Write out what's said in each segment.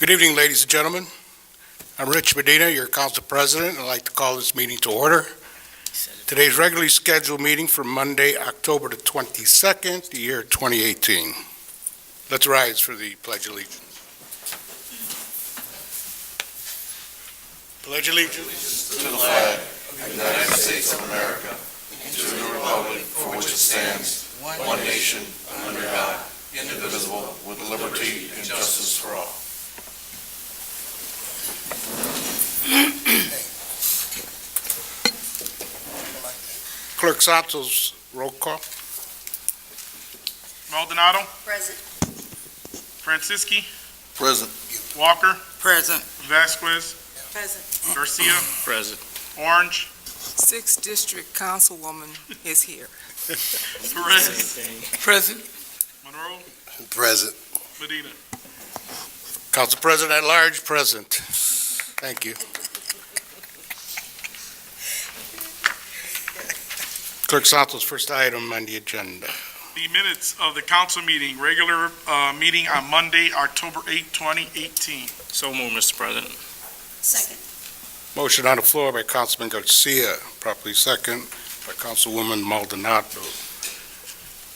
Good evening, ladies and gentlemen. I'm Rich Medina, your council president, and I'd like to call this meeting to order. Today's regularly scheduled meeting for Monday, October the 22nd, the year 2018. Let's rise for the Pledge of Allegiance. Pledge allegiance to the flag of the United States of America and to the republic for which it stands, one nation, under God, indivisible, with liberty and justice for all. Clerk Santos, roll call. Maldonado. Present. Franciski. Present. Walker. Present. Vasquez. Present. Garcia. Present. Orange. 6th District Councilwoman is here. Perez. Present. Monroe. Present. Medina. Council President at large, present. Thank you. Clerk Santos, first item on the agenda. The minutes of the council meeting, regular meeting on Monday, October 8, 2018. So moved, Mr. President. Second. Motion on the floor by Councilman Garcia, properly second by Councilwoman Maldonado.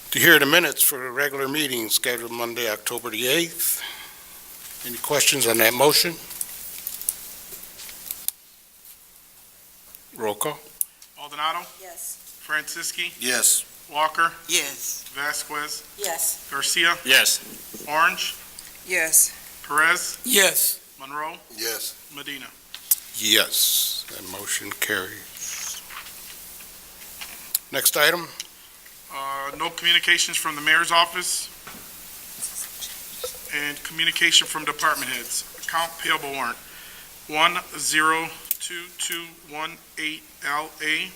To hear the minutes for a regular meeting scheduled Monday, October the 8th. Any questions on that motion? Roll call. Maldonado. Yes. Franciski. Yes. Walker. Yes. Vasquez. Yes. Garcia. Yes. Orange. Yes. Perez. Yes. Monroe. Yes. Medina. Yes, that motion carries. Next item. No communications from the mayor's office. And communication from department heads. Account payable warrant 102218 LA.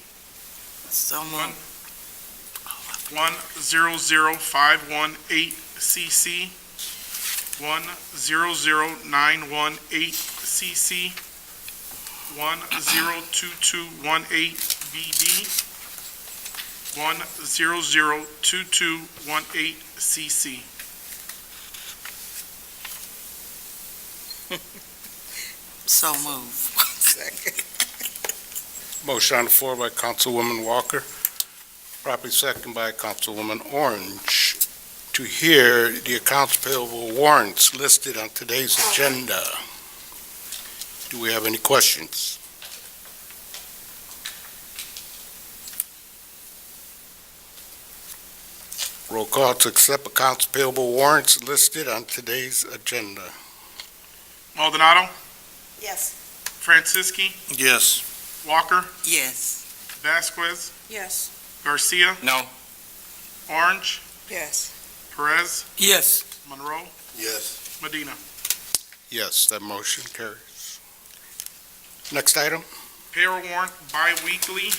So moved. 100518 CC. 100918 CC. 102218 BD. 100218 CC. So moved. Second. Motion on the floor by Councilwoman Walker, properly second by Councilwoman Orange. To hear the accounts payable warrants listed on today's agenda. Do we have any questions? Roll call to accept accounts payable warrants listed on today's agenda. Maldonado. Yes. Franciski. Yes. Walker. Yes. Vasquez. Yes. Garcia. No. Orange. Yes. Perez. Yes. Monroe. Yes. Medina. Yes, that motion carries. Next item. Payroll warrant bi-weekly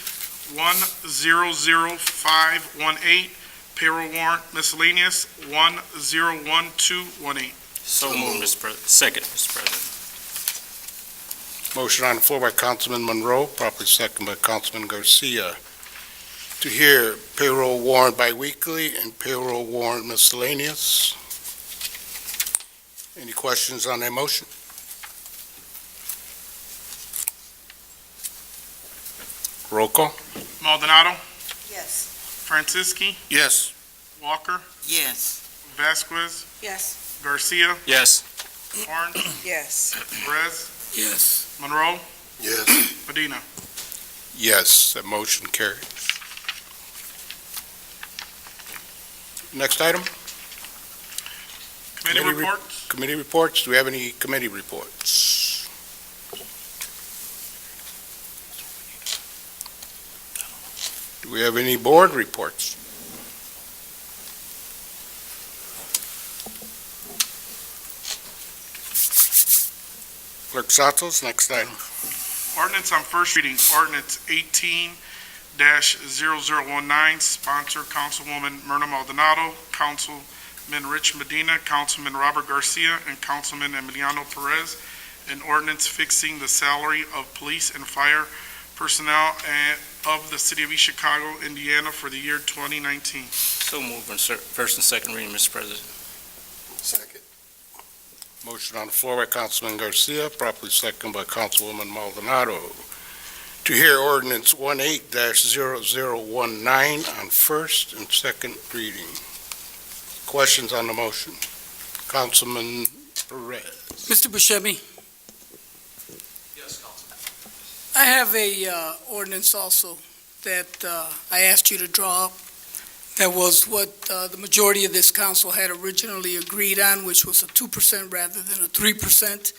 100518. Payroll warrant miscellaneous 101218. So moved, Mr. President. Second, Mr. President. Motion on the floor by Councilman Monroe, properly second by Councilman Garcia. To hear payroll warrant biweekly and payroll warrant miscellaneous. Any questions on that motion? Roll call. Maldonado. Yes. Franciski. Yes. Walker. Yes. Vasquez. Yes. Garcia. Yes. Orange. Yes. Perez. Yes. Monroe. Yes. Medina. Yes, that motion carries. Next item. Committee Committee reports. Committee reports. Do we have any committee reports? Do we have any board reports? Clerk Santos, next item. Ordinance on first reading, ordinance 18-0019, sponsor Councilwoman Myrna Maldonado, Councilman Rich Medina, Councilman Robert Garcia, and Councilman Emiliano Perez, an ordinance fixing the salary of police and fire personnel of the city of East Chicago, Indiana for the year 2019. So moved on first and second reading, Mr. President. Second. Motion on the floor by Councilman Garcia, properly second by Councilwoman Maldonado. To hear ordinance 18-0019 on first and second reading. Questions on the motion? Councilman Perez. Mr. Buscemi, Yes, Councilman. I have a ordinance also that I asked you to draw up. That was what the majority of this council had originally agreed on, which was a 2% rather than a 3%.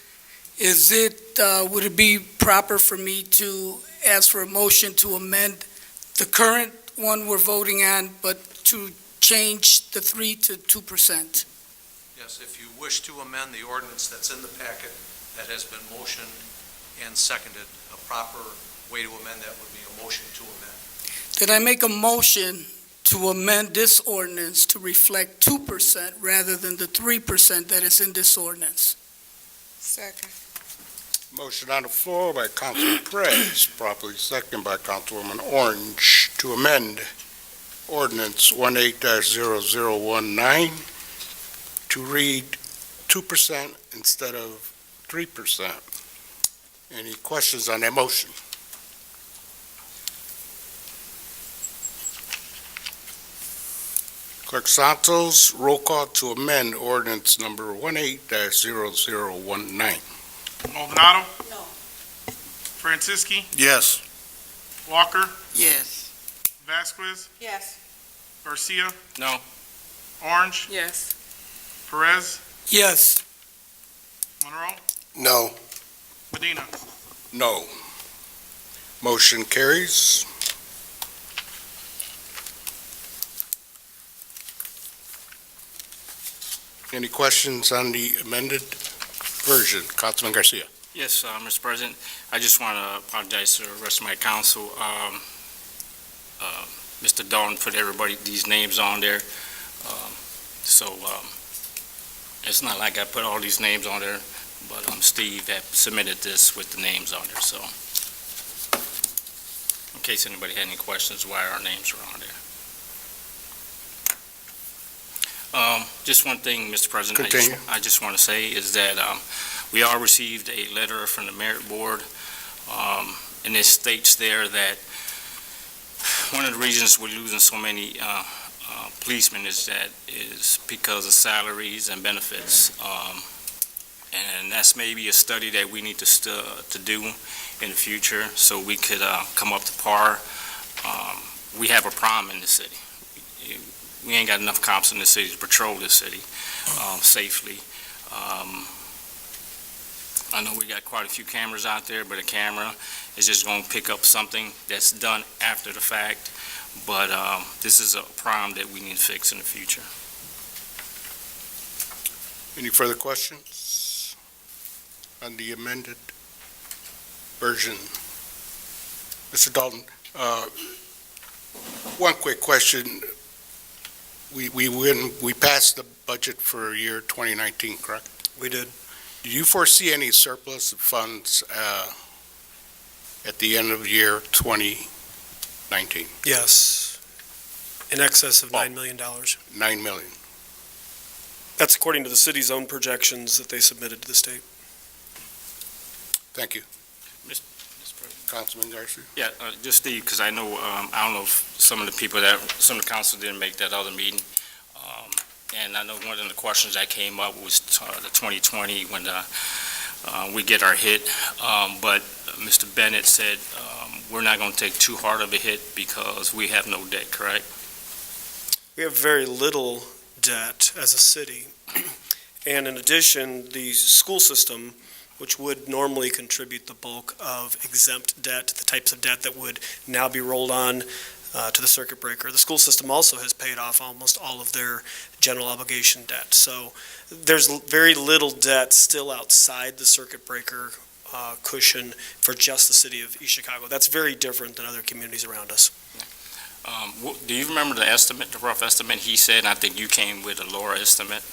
Would it be proper for me to ask for a motion to amend the current one we're voting on, but to change the 3 to 2%? Yes, if you wish to amend the ordinance that's in the packet that has been motioned and seconded, a proper way to amend that would be a motion to amend. Did I make a motion to amend this ordinance to reflect 2% rather than the 3% that is in this ordinance? Second. Motion on the floor by Councilman Perez, properly second by Councilwoman Orange, to amend ordinance 18-0019 to read 2% instead of 3%. Any questions on that motion? Clerk Santos, roll call to amend ordinance number 18-0019. Maldonado, No. Franciski, Yes. Walker, Yes. Vasquez, Yes. Garcia, No. Orange, Yes. Perez, Yes. Monroe, No. Medina. No. Motion carries. Any questions on the amended version? Councilman Garcia. Yes, Mr. President, I just want to apologize to the rest of my council. Mr. Dalton put everybody, these names on there. So it's not like I put all these names on there, but Steve had submitted this with the names on there, so in case anybody had any questions why our names are on there. Just one thing, Mr. President. Continue. I just want to say is that we all received a letter from the Merit Board, and it states there that one of the reasons we're losing so many policemen is because of salaries and benefits. And that's maybe a study that we need to do in the future so we could come up to par. We have a problem in the city. We ain't got enough cops in the city to patrol the city safely. I know we got quite a few cameras out there, but a camera is just going to pick up something that's done after the fact. But this is a problem that we need to fix in the future. Any further questions on the amended version? Mr. Dalton, one quick question. We passed the budget for year 2019, correct? We did. Do you foresee any surplus of funds at the end of year 2019? Yes. In excess of Oh. $9 million. 9 million. That's according to the city's own projections that they submitted to the state. Thank you. Mr. President. Councilman Garcia. Yeah, just Steve, because I know, I don't know if some of the people some of the council didn't make that other meeting. And I know one of the questions that came up was the 2020 when we get our hit. But Mr. Bennett said we're not going to take too hard of a hit because we have no debt, correct? We have very little debt as a city. And in addition, the school system, which would normally contribute the bulk of exempt debt, the types of debt that would now be rolled on to the circuit breaker. The school system also has paid off almost all of their general obligation debt. So there's very little debt still outside the circuit breaker cushion for just the city of East Chicago. That's very different than other communities around us. Do you remember the estimate, the rough estimate he said? I think you came with a lower estimate.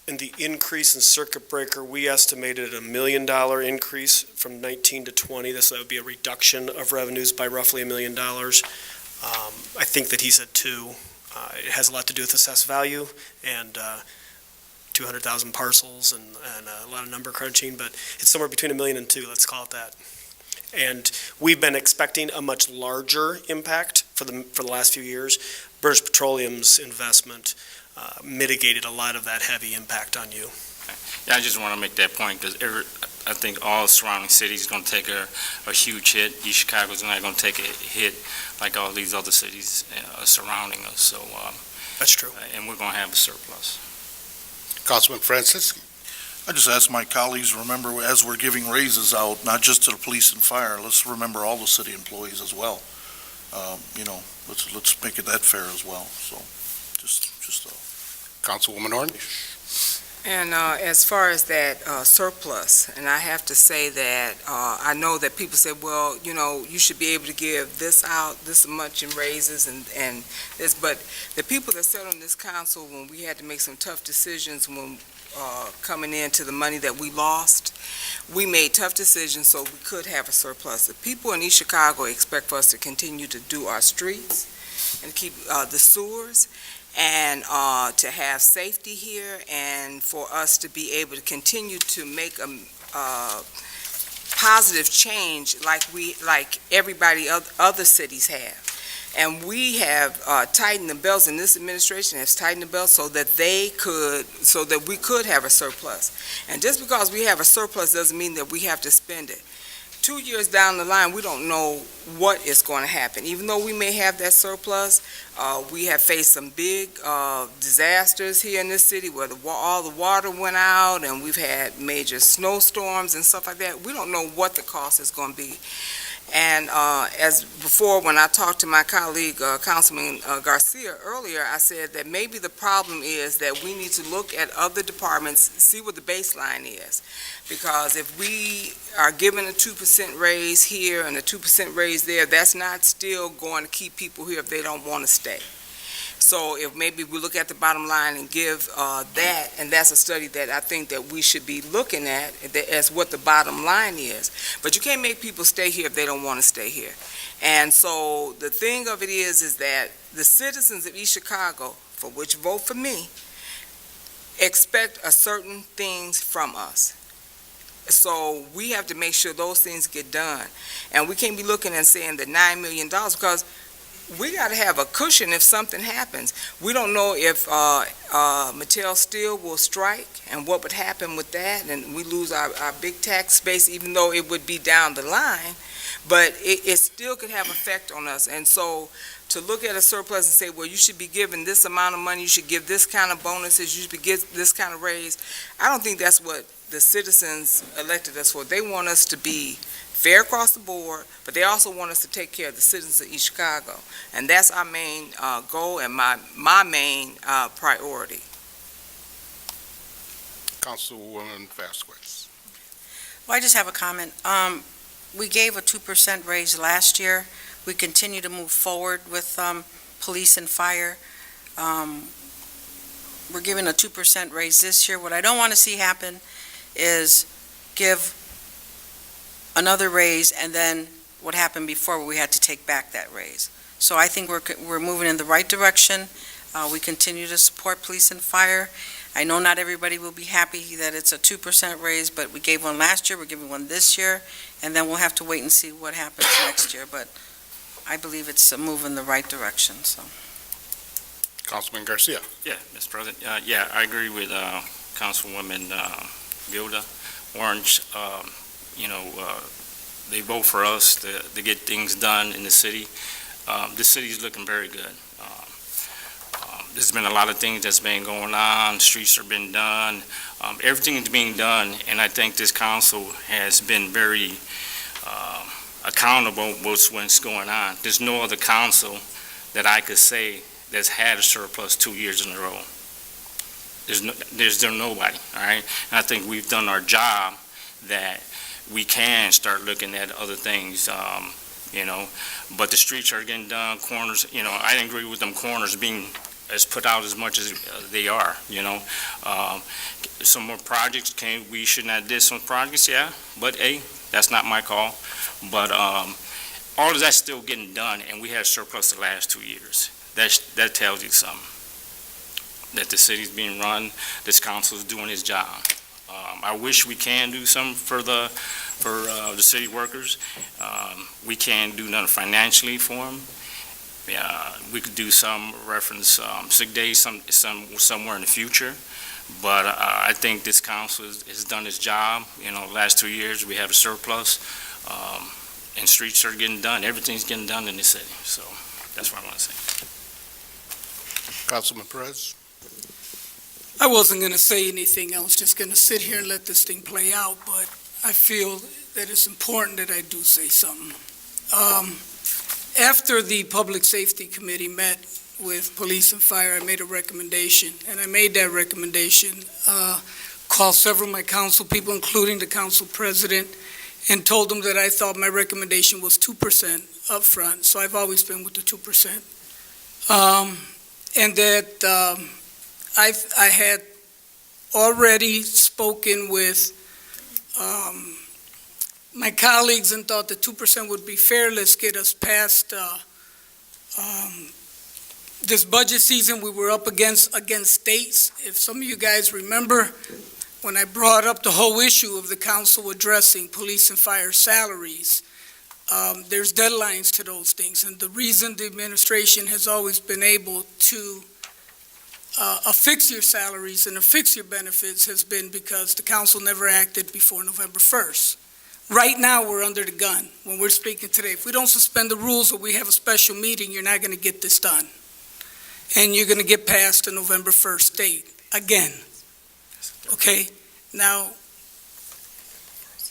In the increase in circuit breaker, we estimated a $1 million increase from 19 to 20. This would be a reduction of revenues by roughly $1 million. I think that he said 2. It has a lot to do with assessed value, and 200,000 parcels and a lot of number crunching, but it's somewhere between 1 million and 2, let's call it that. And we've been expecting a much larger impact for the last few years. British Petroleum's investment mitigated a lot of that heavy impact on you. Yeah, I just want to make that point because I think all surrounding cities are going to take a huge hit. East Chicago's not going to take a hit like all these other cities surrounding us. So, That's true. and we're going to have a surplus. Councilman Francis? I just ask my colleagues, remember, as we're giving raises out, not just to the police and fire, let's remember all the city employees as well. Let's make it that fair as well, so, just Councilwoman Orange? And as far as that surplus, and I have to say that I know that people say, well, you should be able to give this out, this much in raises and this, but the people that sat on this council when we had to make some tough decisions when coming into the money that we lost, we made tough decisions so we could have a surplus. The people in East Chicago expect for us to continue to do our streets and keep the sewers, and to have safety here, and for us to be able to continue to make a positive change like everybody other cities have. And we have tightened the belts, and this administration has tightened the belts so that we could have a surplus. And just because we have a surplus doesn't mean that we have to spend it. 2 years down the line, we don't know what is going to happen. Even though we may have that surplus, we have faced some big disasters here in this city where all the water went out, and we've had major snowstorms and stuff like that. We don't know what the cost is going to be. And as before, when I talked to my colleague, Councilman Garcia earlier, I said that maybe the problem is that we need to look at other departments, see what the baseline is. Because if we are given a 2% raise here and a 2% raise there, that's not still going to keep people here if they don't want to stay. So if maybe we look at the bottom line and give that, and that's a study that I think that we should be looking at as what the bottom line is. But you can't make people stay here if they don't want to stay here. And so the thing of it is that the citizens of East Chicago, for which vote for me, expect a certain things from us. So we have to make sure those things get done. And we can't be looking and saying the $9 million because we got to have a cushion if something happens. We don't know if Mattel Steel will strike and what would happen with that, and we lose our big tax base, even though it would be down the line, but it still could have effect on us. And so to look at a surplus and say, well, you should be given this amount of money, you should give this kind of bonuses, you should give this kind of raise, I don't think that's what the citizens elected us for. They want us to be fair across the board, but they also want us to take care of the citizens of East Chicago. And that's our main goal and my main priority. Councilwoman Vasquez. Well, I just have a comment. We gave a 2% raise last year. We continue to move forward with police and fire. We're giving a 2% raise this year. What I don't want to see happen is give another raise, and then what happened before where we had to take back that raise. So I think we're moving in the right direction. We continue to support police and fire. I know not everybody will be happy that it's a 2% raise, but we gave one last year, we're giving one this year, and then we'll have to wait and see what happens next year. But I believe it's a move in the right direction, so. Councilman Garcia. Yeah, Mr. President. Yeah, I agree with Councilwoman Gilda Orange. They vote for us to get things done in the city. The city is looking very good. There's been a lot of things that's been going on. Streets have been done. Everything is being done, and I think this council has been very accountable with what's going on. There's no other council that I could say that's had a surplus 2 years in a row. There's nobody, all right? And I think we've done our job that we can start looking at other things, but the streets are getting done, corners, I didn't agree with them corners being as put out as much as they are, Some more projects, we shouldn't have did some projects, yeah, but hey, that's not my call. But all of that's still getting done, and we had surplus the last 2 years. That tells you something. that the city's being run. This council is doing its job. I wish we can do something for the city workers. We can't do nothing financially for them. We could do some reference sick days somewhere in the future. But I think this council has done its job. You know, the last 2 years, we have a surplus, and streets are getting done. Everything's getting done in the city. So that's what I want to say. Councilman Perez? I wasn't going to say anything. I was just going to sit here and let this thing play out, but I feel that it's important that I do say something. After the Public Safety Committee met with police and fire, I made a recommendation, and I made that recommendation, called several of my council people, including the council president, and told them that I thought my recommendation was 2% up front. So I've always been with the 2%. And that I had already spoken with my colleagues and thought that 2% would be fair. Let's get us past this budget season. We were up against states. If some of you guys remember, when I brought up the whole issue of the council addressing police and fire salaries, there's deadlines to those things. And the reason the administration has always been able to affix your salaries and affix your benefits has been because the council never acted before November 1st. Right now, we're under the gun when we're speaking today. If we don't suspend the rules or we have a special meeting, you're not going to get this done. And you're going to get past the November 1st date again. Okay? Now,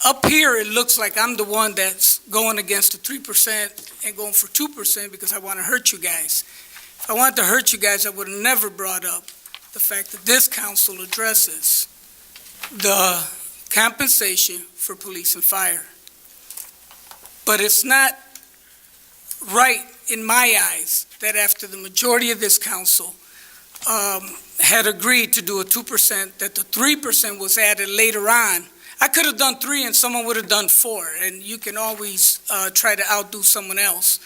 up here, it looks like I'm the one that's going against the 3% and going for 2% because I want to hurt you guys. If I wanted to hurt you guys, I would have never brought up the fact that this council addresses the compensation for police and fire. But it's not right in my eyes that after the majority of this council had agreed to do a 2%, that the 3% was added later on. I could have done 3 and someone would have done 4, and you can always try to outdo someone else.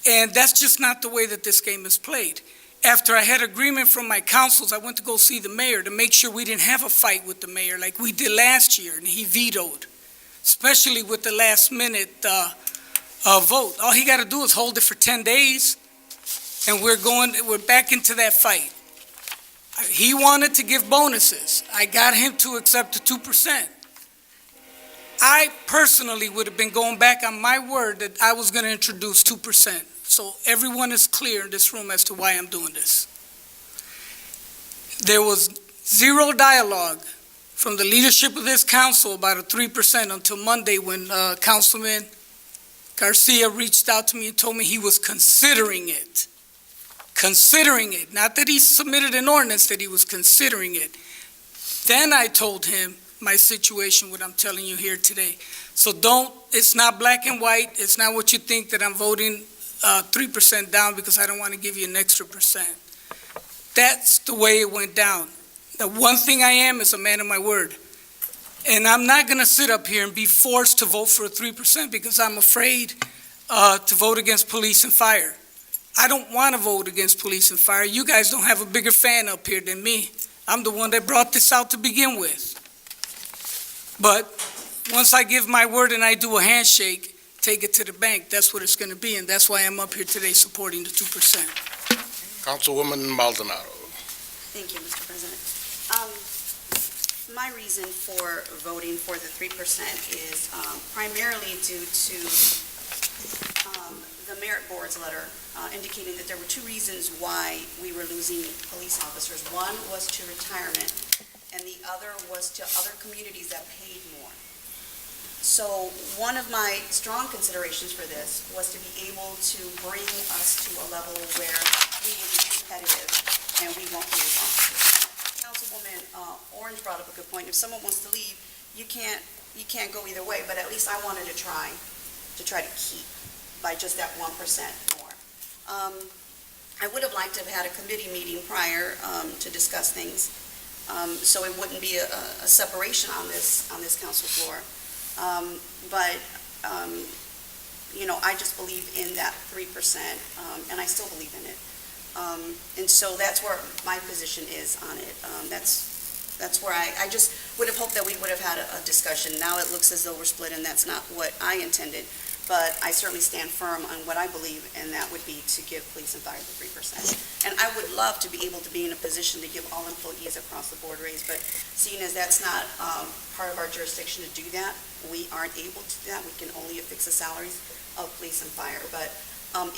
And that's just not the way that this game is played. After I had agreement from my councils, I went to go see the mayor to make sure we didn't have a fight with the mayor like we did last year, and he vetoed, especially with the last minute vote. All he got to do is hold it for 10 days, and we're back into that fight. He wanted to give bonuses. I got him to accept the 2%. I personally would have been going back on my word that I was going to introduce 2%. So everyone is clear in this room as to why I'm doing this. There was zero dialogue from the leadership of this council about a 3% until Monday when Councilman Garcia reached out to me and told me he was considering it. Considering it. Not that he submitted an ordinance, that he was considering it. Then I told him my situation, what I'm telling you here today. So it's not black and white. It's not what you think that I'm voting 3% down because I don't want to give you an extra %. That's the way it went down. The one thing I am is a man of my word. And I'm not going to sit up here and be forced to vote for a 3% because I'm afraid to vote against police and fire. I don't want to vote against police and fire. You guys don't have a bigger fan up here than me. I'm the one that brought this out to begin with. But once I give my word and I do a handshake, take it to the bank, that's what it's going to be, and that's why I'm up here today supporting the 2%. Councilwoman Maldonado. Thank you, Mr. President. My reason for voting for the 3% is primarily due to the Merit Board's letter indicating that there were 2 reasons why we were losing police officers. One was to retirement, and the other was to other communities that paid more. So one of my strong considerations for this was to be able to bring us to a level where we will be competitive and we won't lose officers. Councilwoman Orange brought up a good point. If someone wants to leave, you can't go either way, but at least I wanted to try to keep by just that 1% more. I would have liked to have had a committee meeting prior to discuss things, so it wouldn't be a separation on this council floor. But I just believe in that 3%, and I still believe in it. And so that's where my position is on it. That's where I just would have hoped that we would have had a discussion. Now it looks as though we're split, and that's not what I intended. But I certainly stand firm on what I believe, and that would be to give police and fire the 3%. And I would love to be able to be in a position to give all employees across the board raise, but seeing as that's not part of our jurisdiction to do that, we aren't able to do that. We can only affix the salaries of police and fire. But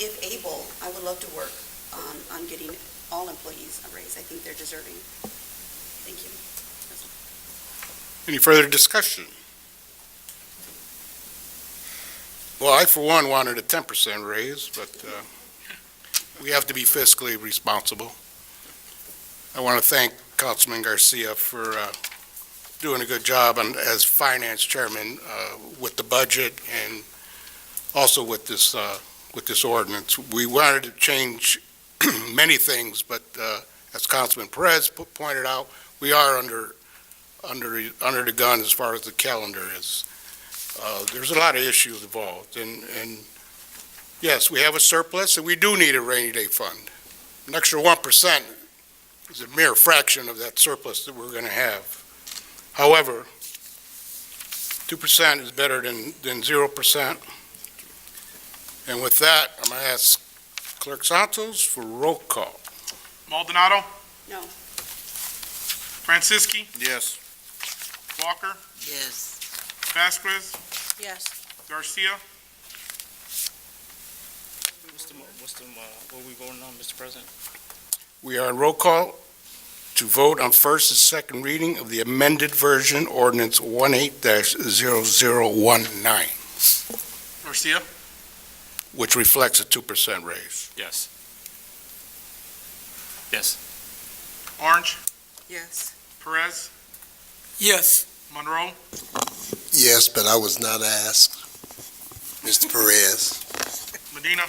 if able, I would love to work on getting all employees a raise. I think they're deserving. Thank you. Any further discussion? Well, I, for one, wanted a 10% raise, but we have to be fiscally responsible. I want to thank Councilman Garcia for doing a good job as finance chairman with the budget and also with this ordinance. We wanted to change many things, but as Councilman Perez pointed out, we are under the gun as far as the calendar is. There's a lot of issues involved, and yes, we have a surplus, and we do need a rainy day fund. An extra 1% is a mere fraction of that surplus that we're going to have. However, 2% is better than 0%. And with that, I'm going to ask Clerk Santos for roll call. Maldonado? No. Franciski? Yes. Walker? Yes. Vasquez? Yes. Garcia? What are we voting on, Mr. President? We are in roll call to vote on first and second reading of the amended version ordinance 18-0019, Garcia? which reflects a 2% raise. Yes. Yes. Orange? Yes. Perez? Yes. Monroe? Yes, but I was not asked. Mr. Perez. Medina?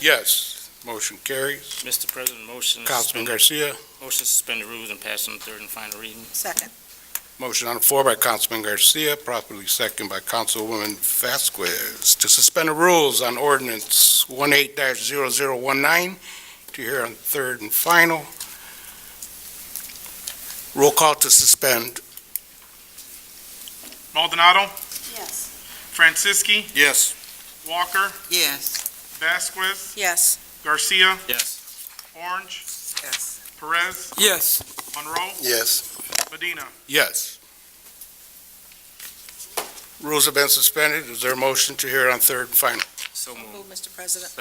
Yes, motion carries. Mr. President, motion. Councilman Garcia, Motion to suspend the rules and pass on third and final reading. Second. motion on the floor by Councilman Garcia, properly second by Councilwoman Vasquez, to suspend the rules on ordinance 18-0019 to hear on third and final. Roll call to suspend. Maldonado? Yes. Franciski? Yes. Walker? Yes. Vasquez? Yes. Garcia? Yes. Orange? Yes. Perez? Yes. Monroe? Yes. Medina? Yes. Rules have been suspended. Is there a motion to hear on third and final? So moved. Move, Mr. President.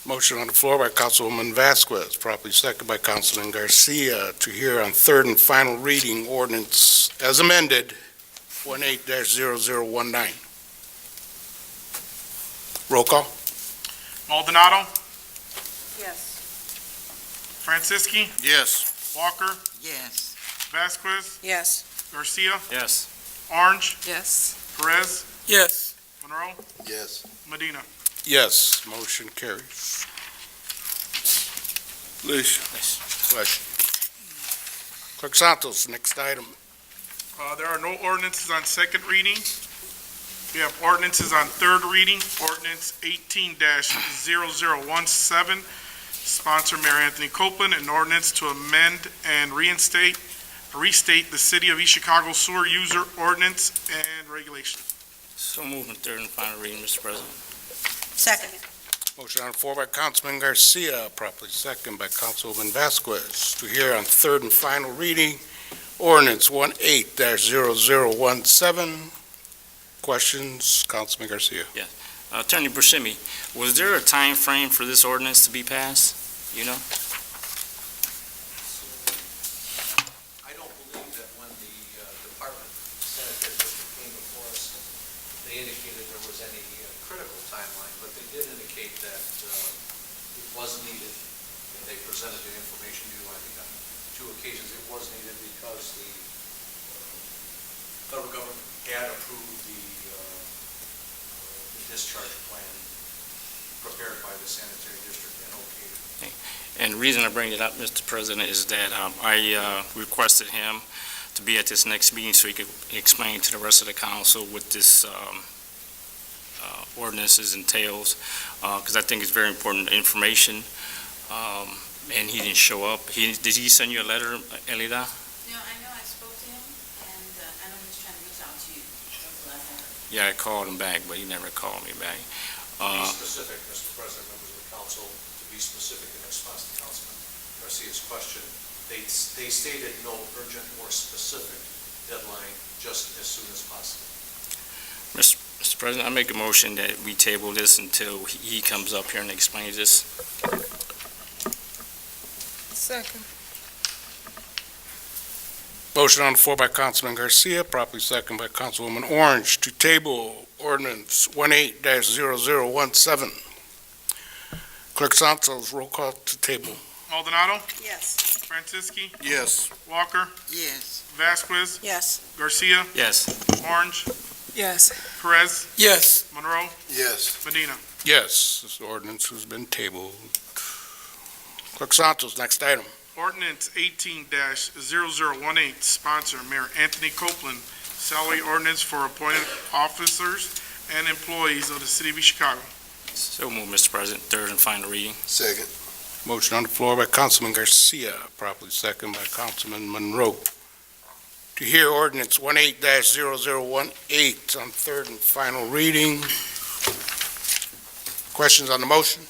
Motion on the floor by Councilwoman Vasquez, properly second by Councilman Garcia, to hear on third and final reading ordinance as amended 18-0019. Roll call. Maldonado? Yes. Franciski? Yes. Walker? Yes. Vasquez? Yes. Garcia? Yes. Orange? Yes. Perez? Yes. Monroe? Yes. Medina? Yes, motion carries. Please. Question. Clerk Santos, next item. There are no ordinances on second reading. We have ordinances on third reading. Ordinance 18-0017, sponsor Mayor Anthony Copeland, an ordinance to amend and restate the City of East Chicago sewer user ordinance and regulation. So moved on third and final reading, Mr. President. Second. Motion on the floor by Councilman Garcia, properly second by Councilwoman Vasquez, to hear on third and final reading ordinance 18-0017. Questions, Councilman Garcia? Attorney Buscemi, was there a time frame for this ordinance to be passed? You know? I don't believe that when the department sanitary district came before us, they indicated there was any critical timeline, but they did indicate that it was needed, and they presented the information to you, I think on 2 occasions it was needed because the federal government had approved the discharge plan prepared by the sanitary district and okayed. And the reason I bring it up, Mr. President, is that I requested him to be at this next meeting so he could explain to the rest of the council what this ordinances entails, because I think it's very important information. and he didn't show up. Did he send you a letter, Elida? No, I know I spoke to him, and I know he was trying to reach out to you. That's the last I heard. Yeah, I called him back, but he never called me back. To be specific, Mr. President, members of the council, to be specific in response to Councilman Garcia's question, they stated no urgent or specific deadline, just as soon as possible. Mr. President, I make a motion that we table this until he comes up here and explains this. Second. Motion on the floor by Councilman Garcia, properly second by Councilwoman Orange, to table ordinance 18-0017. Clerk Santos, roll call to table. Maldonado, Yes. Franciski, Yes. Walker, Yes. Vasquez, Yes. Garcia, Yes. Orange, Yes. Perez, Yes. Monroe, Yes. Medina. Yes, this ordinance has been tabled. Clerk Santos, next item. Ordinance 18-0018, sponsor Mayor Anthony Copeland, salary ordinance for appointed officers and employees of the city of Chicago. So move, Mr. President, third and final reading. Second. Motion on the floor by Councilman Garcia, properly second by Councilman Monroe. To hear ordinance 18-0018 on third and final reading. Questions on the motion?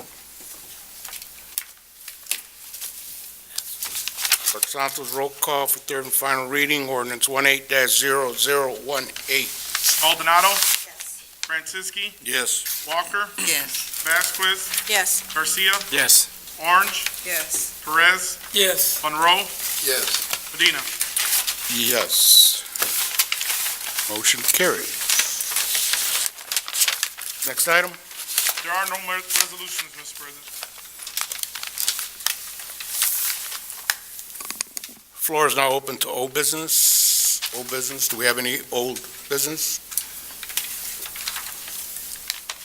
Clerk Santos, roll call for third and final reading, ordinance 18-0018. Maldonado, Yes. Franciski, Yes. Walker, Yes. Vasquez, Yes. Garcia, Yes. Orange, Yes. Perez, Yes. Monroe, Yes. Medina. Yes. Motion carried. Next item. There are no more resolutions, Mr. President. Floor is now open to old business. Old business, do we have any old business?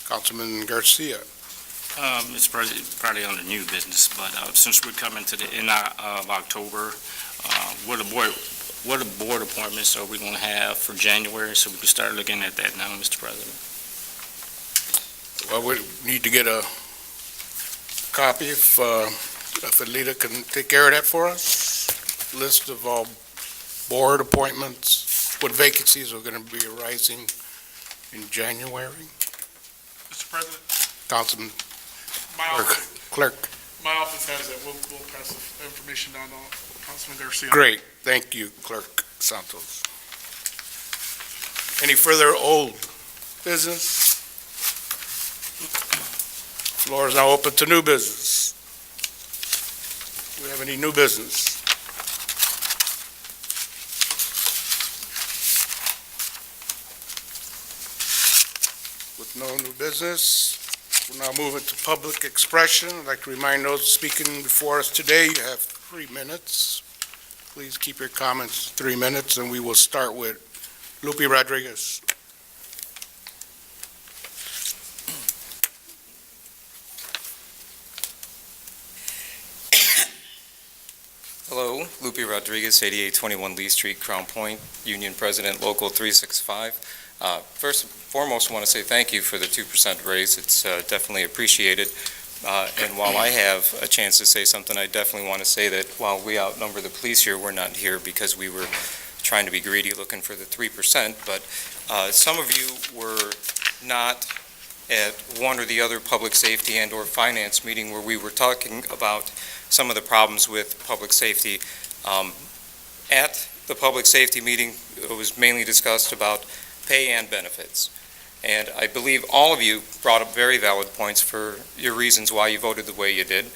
Councilman Garcia. Mr. President, probably on the new business, but since we're coming to the end of October, what board appointments are we going to have for January, so we can start looking at that now, Mr. President? Well, we need to get a copy if Alita can take care of that for us. List of all board appointments, what vacancies are going to be arising in January. Mr. President, Councilman my office, Clerk. has that. We'll pass the information down to Councilman Garcia. Great, thank you, Clerk Santos. Any further old business? Floor is now open to new business. Do we have any new business? With no new business, we'll now move into public expression. I'd like to remind those speaking before us today, you have 3 minutes. Please keep your comments 3 minutes, and we will start with Lupe Rodriguez. Hello, Lupe Rodriguez, 8821 Lee Street, Crown Point, Union President, Local 365. First and foremost, I want to say thank you for the 2% raise. It's definitely appreciated. And while I have a chance to say something, I definitely want to say that while we outnumber the police here, we're not here because we were trying to be greedy looking for the 3%. But some of you were not at one or the other public safety and/or finance meeting where we were talking about some of the problems with public safety. At the public safety meeting, it was mainly discussed about pay and benefits. And I believe all of you brought up very valid points for your reasons why you voted the way you did.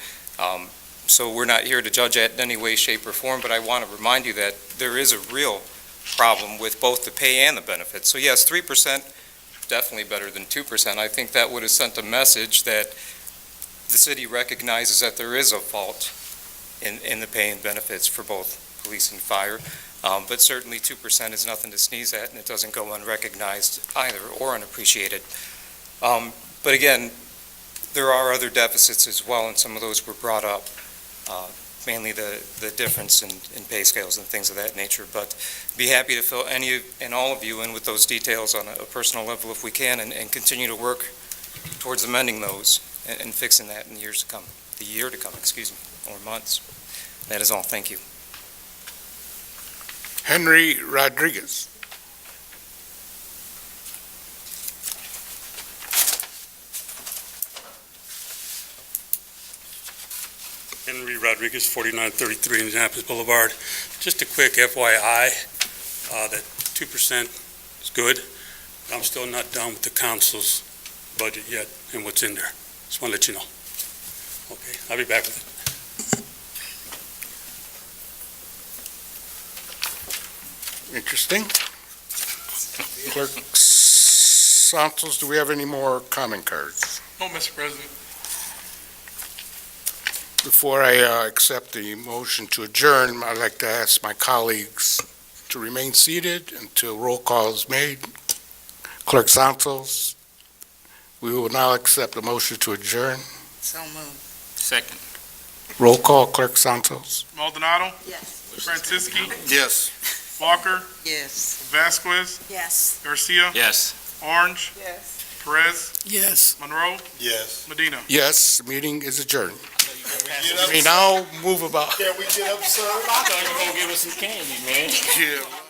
So we're not here to judge it in any way, shape, or form, but I want to remind you that there is a real problem with both the pay and the benefits. So yes, 3%, definitely better than 2%. I think that would have sent a message that the city recognizes that there is a fault in the pay and benefits for both police and fire. But certainly 2% is nothing to sneeze at, and it doesn't go unrecognized either or unappreciated. But again, there are other deficits as well, and some of those were brought up, mainly the difference in pay scales and things of that nature. But be happy to fill any and all of you in with those details on a personal level if we can, and continue to work towards amending those and fixing that in the years to come. the year to come, or months. That is all. Thank you. Henry Rodriguez. Henry Rodriguez, 4933 Indianapolis Boulevard. Just a quick FYI, that 2% is good. I'm still not done with the council's budget yet and what's in there. Just want to let you know. Okay, I'll be back with it. Interesting. Clerk Santos, do we have any more comment cards? No, Mr. President. Before I accept the motion to adjourn, I'd like to ask my colleagues to remain seated until roll call is made. Clerk Santos, we will now accept the motion to adjourn. So moved. Second. Roll call, Clerk Santos. Maldonado, Yes. Franciski, Yes. Walker, Yes. Vasquez, Yes. Garcia, Yes. Orange, Yes. Perez, Yes. Monroe, Yes. Medina. Yes, the meeting is adjourned. We now move about. Can we get up, sir? I thought you were going to give us some candy, man. Yeah.